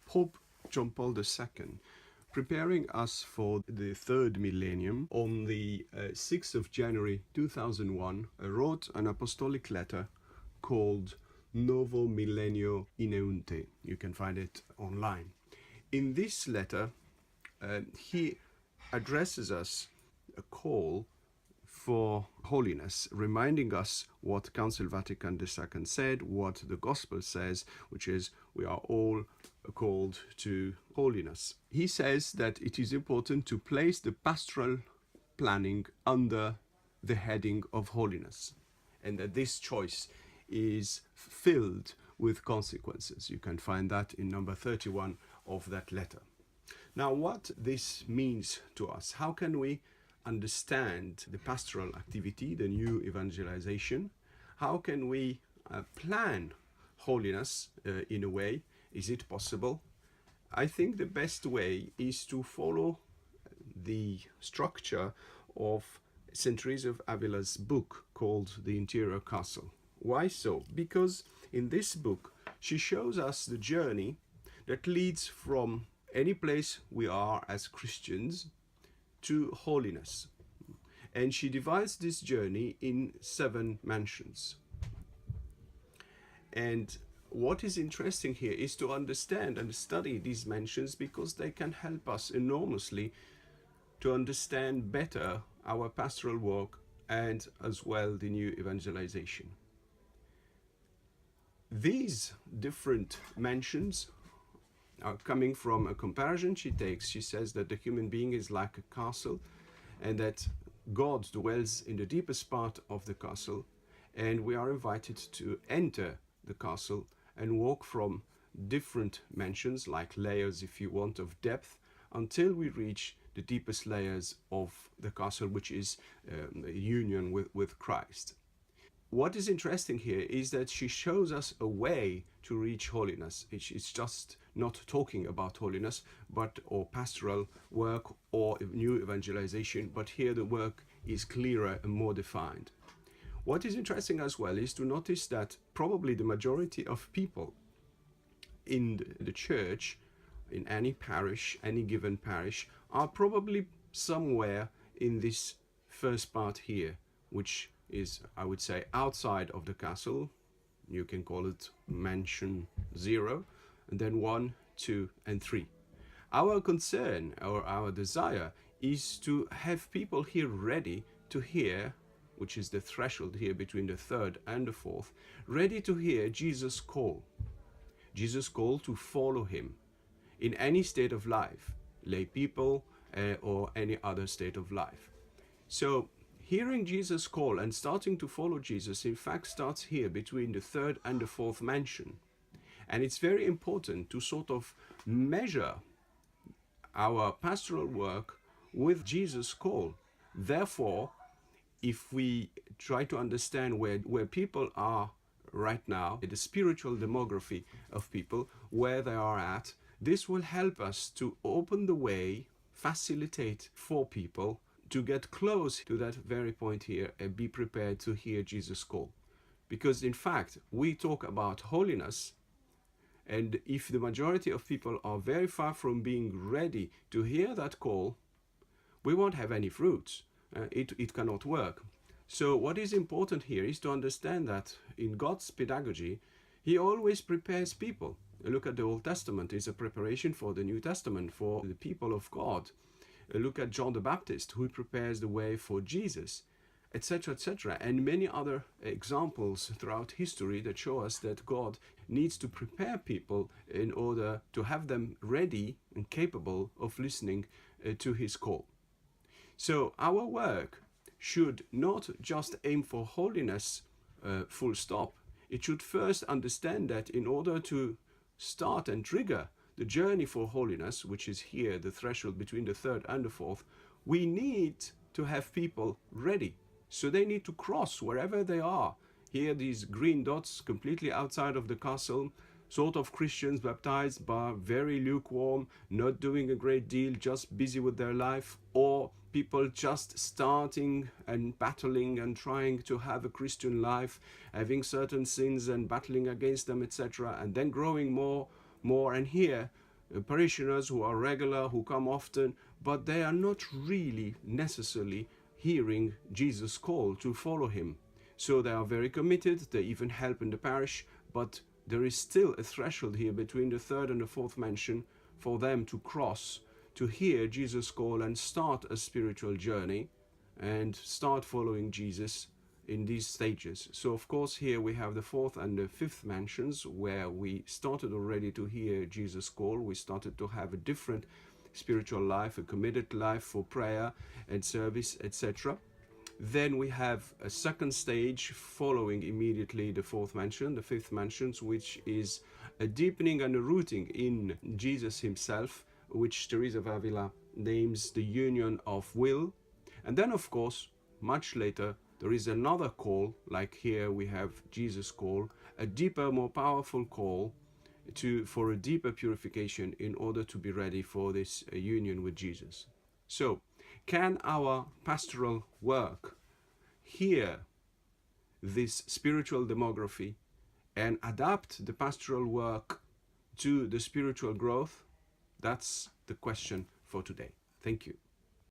Pope John Paul II, preparing us for the third millennium, on the 6th of January 2001, wrote an apostolic letter called Novo Millennio Ineunte. You can find it online. In this letter, he addresses us a call for holiness, reminding us what Council Vatican II said, what the Gospel says, which is we are all called to holiness. He says that it is important to place the pastoral planning under the heading of holiness, and that this choice is filled with consequences. You can find that in number 31 of that letter. Now, what this means to us, how can we understand the pastoral activity, the new evangelization? How can we plan holiness in a way? Is it possible? I think the best way is to follow the structure of St. Teresa of Avila's book called The Interior Castle. Why so? Because in this book she shows us the journey that leads from any place we are as Christians to holiness. And she divides this journey in 7 mansions. And what is interesting here is to understand and study these mansions, because they can help us enormously to understand better our pastoral work and as well the new evangelization. These different mansions are coming from a comparison she takes. She says that the human being is like a castle, and that God dwells in the deepest part of the castle, and we are invited to enter the castle and walk from different mansions, like layers if you want, of depth, until we reach the deepest layers of the castle, which is a union with Christ. What is interesting here is that she shows us a way to reach holiness. It's just not talking about holiness, or pastoral work or new evangelization, but here the work is clearer and more defined. What is interesting as well is to notice that probably the majority of people in the church, in any parish, any given parish, are probably somewhere in this first part here, which is, I would say, outside of the castle. You can call it mansion 0, and then 1, 2, and 3. Our concern or our desire is to have people here ready to hear, which is the threshold here between the third and the fourth, ready to hear Jesus' call. Jesus' call to follow him in any state of life, lay people or any other state of life. So hearing Jesus' call and starting to follow Jesus, in fact, starts here between the third and the fourth mansion. And it's very important to sort of measure our pastoral work with Jesus' call. Therefore, if we try to understand where people are right now, the spiritual demography of people, where they are at, this will help us to open the way, facilitate for people to get close to that very point here and be prepared to hear Jesus' call. Because in fact, we talk about holiness, and if the majority of people are very far from being ready to hear that call, we won't have any fruits. It cannot work. So what is important here is to understand that in God's pedagogy, he always prepares people. Look at the Old Testament. It's a preparation for the New Testament, for the people of God. Look at John the Baptist, who prepares the way for Jesus, etc., etc., and many other examples throughout history that show us that God needs to prepare people in order to have them ready and capable of listening to his call. So our work should not just aim for holiness, full stop. It should first understand that in order to start and trigger the journey for holiness, which is here the threshold between the third and the fourth, we need to have people ready. So they need to cross wherever they are. Here, these green dots completely outside of the castle, sort of Christians baptized but very lukewarm, not doing a great deal, just busy with their life, or people just starting and battling and trying to have a Christian life, having certain sins and battling against them, etc., and then growing more, and here parishioners who are regular, who come often, but they are not really necessarily hearing Jesus' call to follow him. So they are very committed, they even help in the parish, but there is still a threshold here between the third and the fourth mention for them to cross, to hear Jesus' call and start a spiritual journey and start following Jesus in these stages. So of course here we have the fourth and the fifth mentions where we started already to hear Jesus' call. We started to have a different spiritual life, a committed life for prayer and service, etc. Then we have a second stage following immediately the fourth mention, the fifth mentions, which is a deepening and a rooting in Jesus himself, which Teresa of Avila names the union of will. And then of course, much later, there is another call, like here we have Jesus' call, a deeper, more powerful call for a deeper purification in order to be ready for this union with Jesus. So, can our pastoral work hear this spiritual demography and adapt the pastoral work to the spiritual growth? That's the question for today. Thank you.